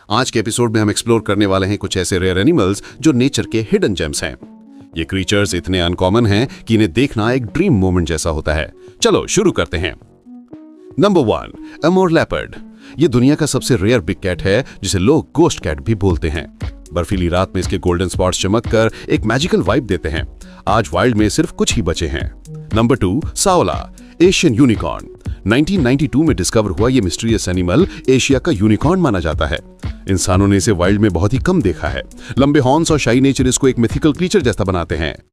आज के एपिसोड में हम एक्सप्लोर करने वाले हैं कुछ ऐसे रेयर एनिमल्स जो नेचर के हिडन जेम्स हैं। ये क्रीचर्स इतने अनकॉमन हैं कि इन्हें देखना एक ड्रीम मोमेंट जैसा होता है। चलो शुरू करते हैं। Number 1, Amur leopard. ये दुनिया का सबसे रेयर बिग कैट है जिसे लोग गोस्ट कैट भी बोलते हैं। बर्फीली रात में इसके गोल्डन स्पॉट्स चमककर एक मैजिकल वाइब देते हैं। आज वाइल्ड में सिर्फ कुछ ही बचे हैं। Number 2, साओला, Asian unicorn. 1992 में डिस्कवर हुआ ये मिस्टीरियस एनिमल एशिया का यूनिकॉर्न माना जाता है। इंसानों ने इसे वाइल्ड में बहुत ही कम देखा है। लंबे हॉर्न्स और शाई नेचर इसको एक मिथिकल क्रीचर जैसा बनाते हैं।